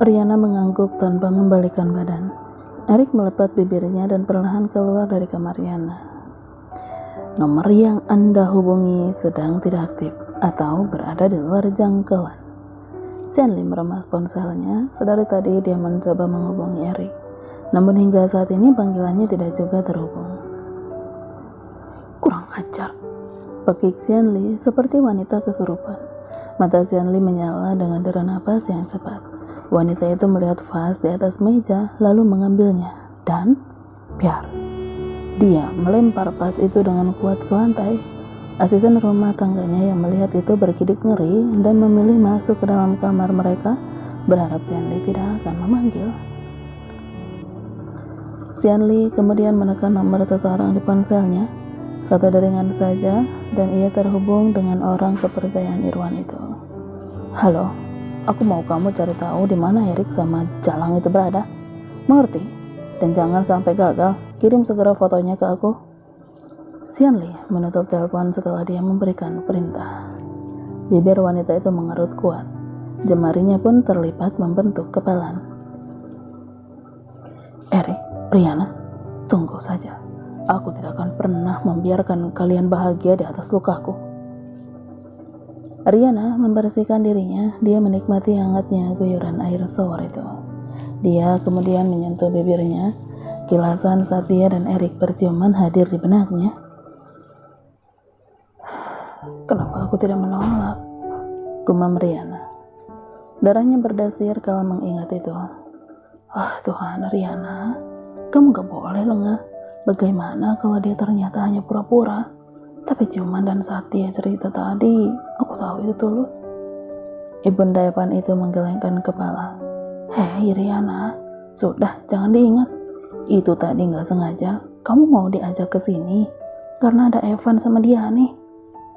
Riana mengangguk tanpa membalikkan badan. Erik melepat bibirnya dan perlahan keluar dari kamar Riana. Nomor yang Anda hubungi sedang tidak aktif atau berada di luar jangkauan. Stanley meremas ponselnya. Sedari tadi dia mencoba menghubungi Erik, namun hingga saat ini panggilannya tidak juga terhubung. Kurang ajar, pekik Stanley seperti wanita kesurupan. Mata Stanley menyala dengan dera napas yang cepat. Wanita itu melihat vas di atas meja lalu mengambilnya dan biar. Dia melempar vas itu dengan kuat ke lantai. Asisten rumah tangganya yang melihat itu bergidik ngeri dan memilih masuk ke dalam kamar mereka, berharap Stanley tidak akan memanggil. Stanley kemudian menekan nomor seseorang di ponselnya. Satu deringan saja dan ia terhubung dengan orang kepercayaan Irwan itu. Halo, aku mau kamu cari tahu di mana Erik sama Jalang itu berada. Mengerti? Dan jangan sampai gagal. Kirim segera fotonya ke aku. Stanley menutup telepon setelah dia memberikan perintah. Bibir wanita itu mengerut kuat. Jemarinya pun terlipat membentuk kepalan. Erik, Riana, tunggu saja. Aku tidak akan pernah membiarkan kalian bahagia di atas lukaku. Riana membersihkan dirinya. Dia menikmati hangatnya guyuran air shower itu. Dia kemudian menyentuh bibirnya. Kilasan saat dia dan Erik berciuman hadir di benaknya. Kenapa aku tidak menolak? Gumam Riana. Darahnya berdesir kalau mengingat itu. Tuhan, Riana, kamu gak boleh lengah. Bagaimana kalau dia ternyata hanya pura-pura? Tapi ciuman dan saat dia cerita tadi, aku tahu itu tulus. Ibunda Evan itu menggelengkan kepala. Hei Riana, sudah jangan diingat. Itu tadi gak sengaja. Kamu mau diajak ke sini karena ada Evan sama dia nih.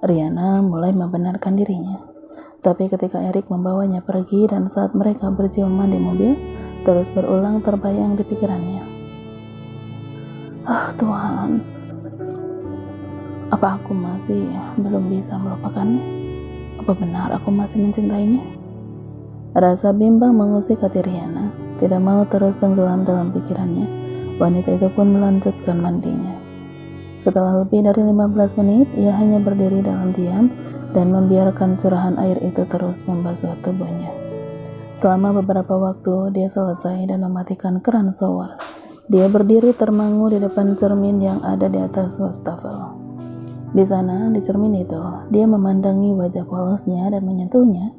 Riana mulai membenarkan dirinya. Tapi ketika Erik membawanya pergi dan saat mereka berciuman di mobil, terus berulang terbayang di pikirannya. Tuhan, apa aku masih belum bisa melupakannya? Apa benar aku masih mencintainya? Rasa bimbang mengusik hati Riana. Tidak mau terus tenggelam dalam pikirannya, wanita itu pun melanjutkan mandinya. Setelah lebih dari 15 menit, ia hanya berdiri dalam diam dan membiarkan curahan air itu terus membasuh tubuhnya. Selama beberapa waktu, dia selesai dan mematikan keran shower. Dia berdiri termangu di depan cermin yang ada di atas wastafel. Di sana, di cermin itu, dia memandangi wajah polosnya dan menyentuhnya.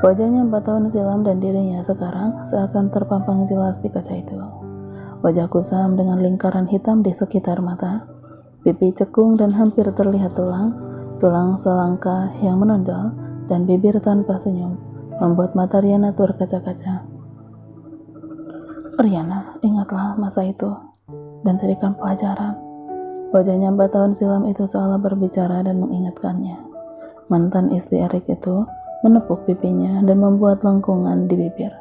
Wajahnya 4 tahun silam dan dirinya sekarang seakan terpampang jelas di kaca itu. Wajah kusam dengan lingkaran hitam di sekitar mata, pipi cekung dan hampir terlihat tulang selangkah yang menonjol, dan bibir tanpa senyum, membuat mata Riana terkaca-kaca. Riana, ingatlah masa itu dan jadikan pelajaran. Wajahnya 4 tahun silam itu seolah berbicara dan mengingatkannya. Mantan istri Erik itu menepuk pipinya dan membuat lengkungan di bibir.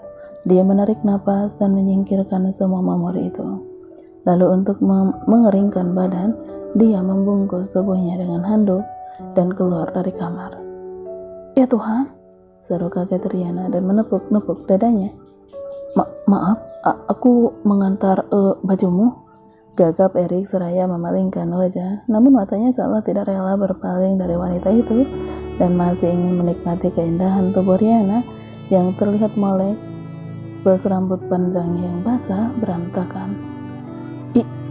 Dia menarik napas dan menyingkirkan semua memori itu. Lalu untuk mengeringkan badan, dia membungkus tubuhnya dengan handuk dan keluar dari kamar. Ya Tuhan, seru kaget Riana dan menepuk-nepuk dadanya. Maaf, aku mengantar bajumu, gagap Erik seraya memalingkan wajah, namun matanya seolah tidak rela berpaling dari wanita itu dan masih ingin menikmati keindahan tubuh Riana yang terlihat molek plus rambut panjangnya yang basah berantakan.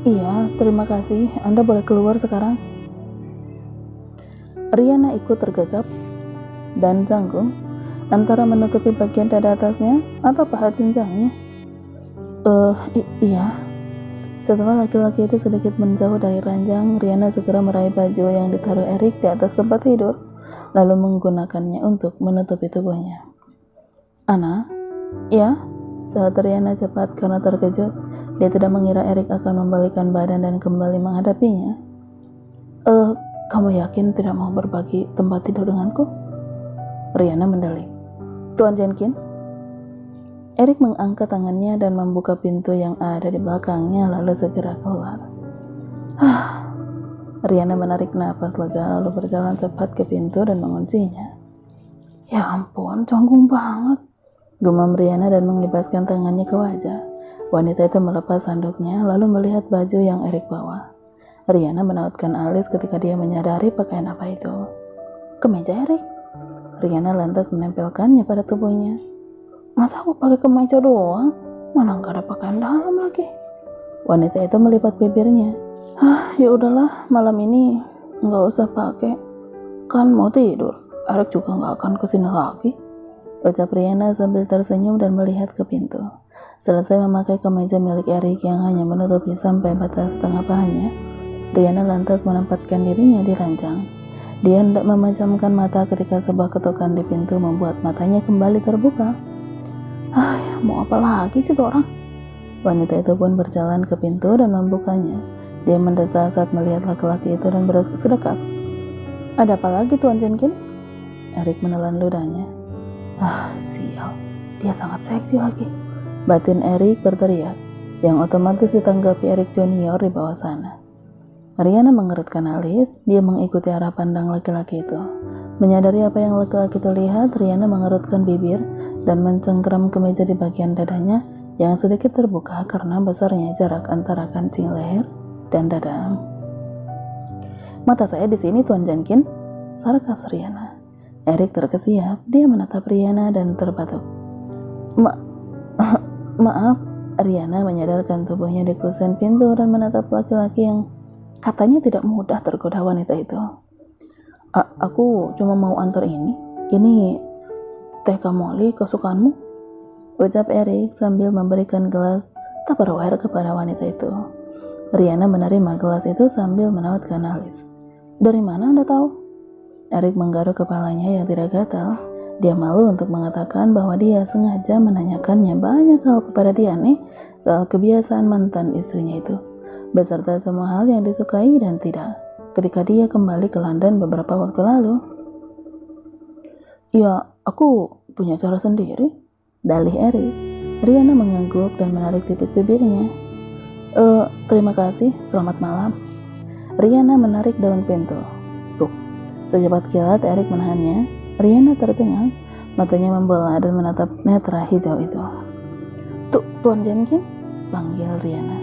Iya, terima kasih, Anda boleh keluar sekarang. Riana ikut tergagap dan canggung antara menutupi bagian dada atasnya atau paha jenjangnya. Iya. Setelah laki-laki itu sedikit menjauh dari ranjang, Riana segera meraih baju yang ditaruh Erik di atas tempat tidur, lalu menggunakannya untuk menutupi tubuhnya. Ana? Ya? Saat Riana cepat karena terkejut. Dia tidak mengira Erik akan membalikkan badan dan kembali menghadapinya. Kamu yakin tidak mau berbagi tempat tidur denganku? Riana mendelik. Tuan Jenkins? Erik mengangkat tangannya dan membuka pintu yang ada di belakangnya lalu segera keluar. Riana menarik napas lega lalu berjalan cepat ke pintu dan menguncinya. Ya ampun, canggung banget. Gumam Riana dan mengibaskan tangannya ke wajah. Wanita itu melepas handuknya lalu melihat baju yang Erik bawa. Riana menautkan alis ketika dia menyadari pakaian apa itu. Kemeja Erik. Riana lantas menempelkannya pada tubuhnya. Masa aku pakai kemeja doang? Mana nggak ada pakaian dalam lagi? Wanita itu melipat bibirnya. Ya udahlah, malam ini nggak usah pakai. Kan mau tidur. Erik juga nggak akan kesini lagi. Ucap Riana sambil tersenyum dan melihat ke pintu. Selesai memakai kemeja milik Erik yang hanya menutupi sampai batas setengah pahanya, Riana lantas menempatkan dirinya di ranjang. Dia hendak memejamkan mata ketika sebuah ketukan di pintu membuat matanya kembali terbuka. Mau apa lagi sih tuh orang? Wanita itu pun berjalan ke pintu dan membukanya. Dia mendesah saat melihat laki-laki itu dan bersedekap. Ada apa lagi Tuan Jenkins? Erik menelan ludahnya. Sial, dia sangat seksi lagi. Batin Erik berteriak, yang otomatis ditanggapi Erik Junior di bawah sana. Riana mengerutkan alis, dia mengikuti arah pandang laki-laki itu. Menyadari apa yang laki-laki itu lihat, Riana mengerutkan bibir dan mencengkeram kemeja di bagian dadanya yang sedikit terbuka karena besarnya jarak antara kancing leher dan dada. Mata saya di sini Tuan Jenkins, sarkas Riana. Erik terkesiap, dia menatap Riana dan terbatuk. Maaf, Riana menyadarkan tubuhnya di kusen pintu dan menatap laki-laki yang katanya tidak mudah tergoda wanita itu. Aku cuma mau antar ini teh kamoli kesukaanmu, ucap Erik sambil memberikan gelas Tupperware kepada wanita itu. Riana menerima gelas itu sambil menautkan alis. Dari mana Anda tahu? Erik menggaruk kepalanya yang tidak gatal. Dia malu untuk mengatakan bahwa dia sengaja menanyakannya banyak hal kepada Diane soal kebiasaan mantan istrinya itu, beserta semua hal yang disukai dan tidak, ketika dia kembali ke London beberapa waktu lalu. Ya, aku punya cara sendiri, dalih Erik. Riana mengangguk dan menarik tipis bibirnya. Terima kasih, selamat malam. Riana menarik daun pintu. Secepat kilat Erik menahannya. Riana tercengang, matanya membola dan menatap netra hijau itu. Tuan Jenkins, panggil Riana.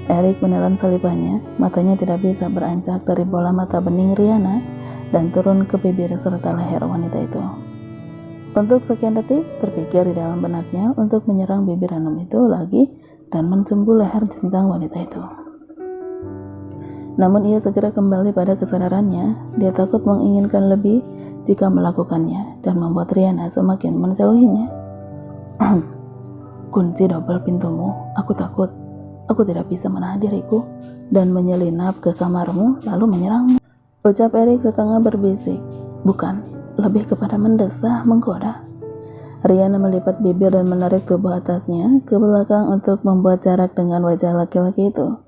Erik menelan salipannya, matanya tidak bisa beranjak dari bola mata bening Riana dan turun ke bibir serta leher wanita itu. Untuk sekian detik, terpikir di dalam benaknya untuk menyerang bibir ranum itu lagi dan mencumbu leher jenjang wanita itu. Namun ia segera kembali pada kesadarannya. Dia takut menginginkan lebih jika melakukannya dan membuat Riana semakin menjauhinya. Kunci double pintumu, aku takut. Aku tidak bisa menahan diriku dan menyelinap ke kamarmu lalu menyerangmu, ucap Erik setengah berbisik. Bukan, lebih kepada mendesah, menggoda. Riana melipat bibir dan menarik tubuh atasnya ke belakang untuk membuat jarak dengan wajah laki-laki itu.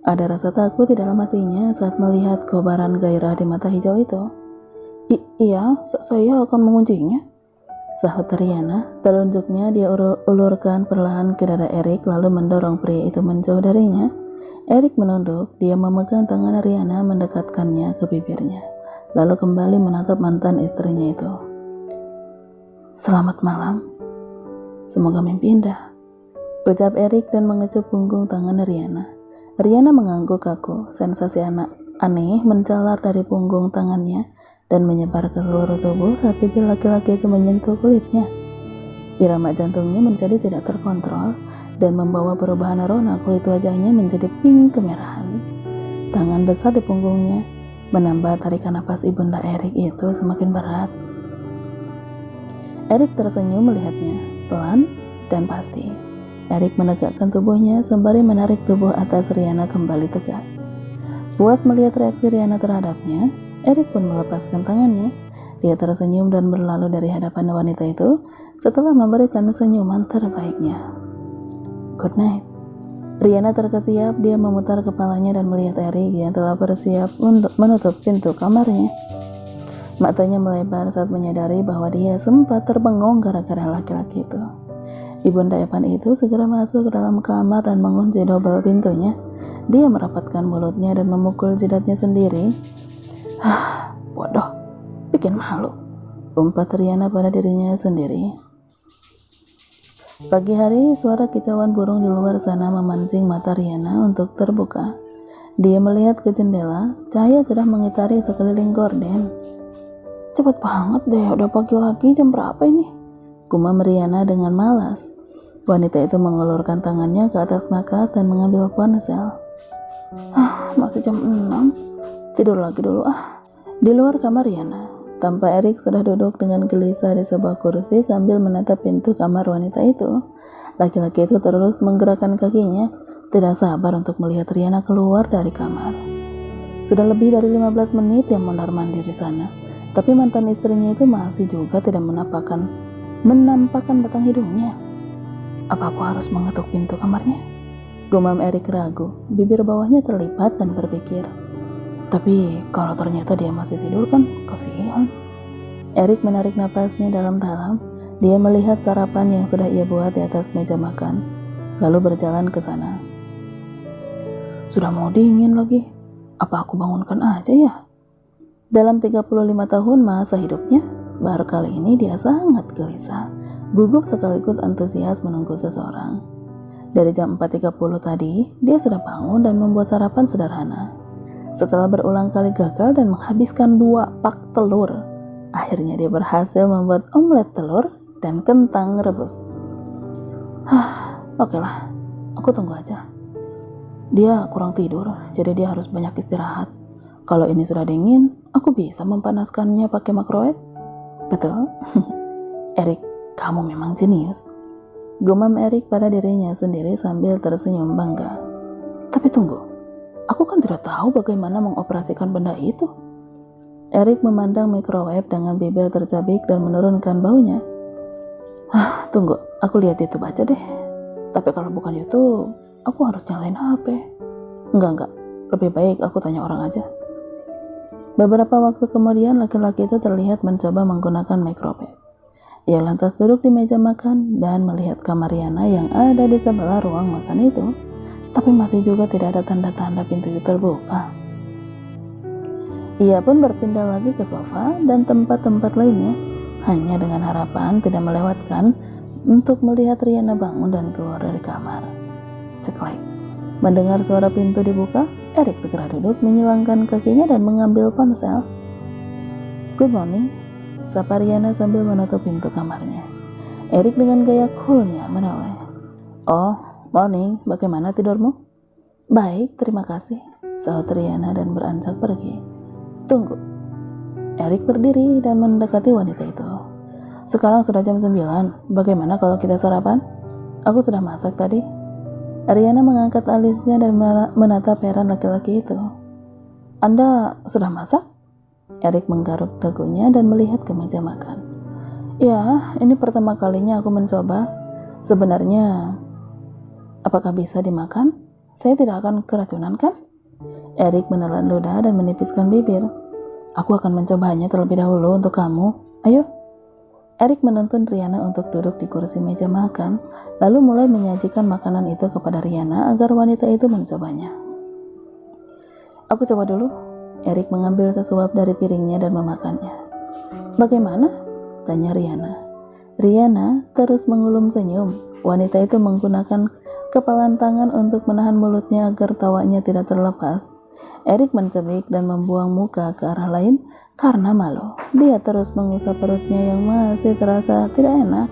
Ada rasa takut di dalam hatinya saat melihat kobaran gairah di mata hijau itu. Iya, saya akan menguncinya, sahut Riana. Telunjuknya dia ulurkan perlahan ke dada Erik lalu mendorong pria itu menjauh darinya. Erik menunduk, dia memegang tangan Riana mendekatkannya ke bibirnya, lalu kembali menatap mantan istrinya itu. Selamat malam, semoga mimpi indah, ucap Erik dan mengecup punggung tangan Riana. Riana mengangguk kaku, sensasi aneh mencalar dari punggung tangannya dan menyebar ke seluruh tubuh saat bibir laki-laki itu menyentuh kulitnya. Irama jantungnya menjadi tidak terkontrol dan membawa perubahan aroma kulit wajahnya menjadi pink kemerahan. Tangan besar di punggungnya menambah tarikan napas ibunda Erik itu semakin berat. Erik tersenyum melihatnya, pelan dan pasti. Erik menegakkan tubuhnya sembari menarik tubuh atas Riana kembali tegak. Puas melihat reaksi Riana terhadapnya, Erik pun melepaskan tangannya. Dia tersenyum dan berlalu dari hadapan wanita itu setelah memberikan senyuman terbaiknya. Good night. Riana terkesiap, dia memutar kepalanya dan melihat Erik yang telah bersiap untuk menutup pintu kamarnya. Matanya melebar saat menyadari bahwa dia sempat terbengong gara-gara laki-laki itu. Ibunda Evan itu segera masuk ke dalam kamar dan mengunci double pintunya. Dia merapatkan mulutnya dan memukul jidatnya sendiri. Bodoh, bikin malu, umpat Riana pada dirinya sendiri. Pagi hari, suara kicauan burung di luar sana memancing mata Riana untuk terbuka. Dia melihat ke jendela, cahaya sudah mengitari sekeliling gorden. Cepet banget deh, udah pagi lagi, jam berapa ini? Gumam Riana dengan malas. Wanita itu mengulurkan tangannya ke atas nakas dan mengambil ponsel. Masih jam 6. Tidur lagi dulu ah. Di luar kamar Riana, tampak Erik sudah duduk dengan gelisah di sebuah kursi sambil menatap pintu kamar wanita itu. Laki-laki itu terus menggerakkan kakinya, tidak sabar untuk melihat Riana keluar dari kamar. Sudah lebih dari 15 menit dia mondar-mandir di sana, tapi mantan istrinya itu masih juga tidak menampakkan batang hidungnya. Apa aku harus mengetuk pintu kamarnya? Gumam Erik ragu, bibir bawahnya terlipat dan berpikir. Tapi kalau ternyata dia masih tidur kan kasihan. Erik menarik napasnya dalam-dalam. Dia melihat sarapan yang sudah ia buat di atas meja makan, lalu berjalan ke sana. Sudah mau dingin lagi. Apa aku bangunkan aja ya? Dalam 35 tahun masa hidupnya, baru kali ini dia sangat gelisah, gugup sekaligus antusias menunggu seseorang. Dari jam 4.30 tadi, dia sudah bangun dan membuat sarapan sederhana. Setelah berulang kali gagal dan menghabiskan 2 pak telur, akhirnya dia berhasil membuat omelet telur dan kentang rebus. Oke lah, aku tunggu aja. Dia kurang tidur, jadi dia harus banyak istirahat. Kalau ini sudah dingin, aku bisa mempanaskannya pakai microwave. Betul? Erik, kamu memang jenius. Gumam Erik pada dirinya sendiri sambil tersenyum bangga. Tapi tunggu, aku kan tidak tahu bagaimana mengoperasikan benda itu. Erik memandang microwave dengan bibir tercabik dan menurunkan baunya. Tunggu, aku lihat YouTube aja deh. Tapi kalau bukan YouTube, aku harus nyalain HP. Enggak, lebih baik aku tanya orang aja. Beberapa waktu kemudian laki-laki itu terlihat mencoba menggunakan microwave. Ia lantas duduk di meja makan dan melihat kamar Riana yang ada di sebelah ruang makan itu. Tapi masih juga tidak ada tanda-tanda pintu itu terbuka. Ia pun berpindah lagi ke sofa dan tempat-tempat lainnya, hanya dengan harapan tidak melewatkan untuk melihat Riana bangun dan keluar dari kamar. Ceklek. Mendengar suara pintu dibuka, Erik segera duduk, menyilangkan kakinya dan mengambil ponsel. Good morning, sapa Riana sambil menutup pintu kamarnya. Erik dengan gaya coolnya menoleh. Oh, morning, bagaimana tidurmu? Baik, terima kasih, sahut Riana dan beranjak pergi. Tunggu. Erik berdiri dan mendekati wanita itu. Sekarang sudah jam 9, bagaimana kalau kita sarapan? Aku sudah masak tadi. Riana mengangkat alisnya dan menatap heran laki-laki itu. Anda sudah masak? Erik menggaruk dagunya dan melihat ke meja makan. Ya, ini pertama kalinya aku mencoba. Sebenarnya, apakah bisa dimakan? Saya tidak akan keracunan kan? Erik menelan ludah dan menipiskan bibir. Aku akan mencobanya terlebih dahulu untuk kamu. Ayo. Erik menuntun Riana untuk duduk di kursi meja makan, lalu mulai menyajikan makanan itu kepada Riana agar wanita itu mencobanya. Aku coba dulu. Erik mengambil sesuap dari piringnya dan memakannya. Bagaimana? Tanya Riana. Riana terus mengulum senyum. Wanita itu menggunakan kepalan tangan untuk menahan mulutnya agar tawanya tidak terlepas. Erik mencebik dan membuang muka ke arah lain karena malu. Dia terus mengusap perutnya yang masih terasa tidak enak.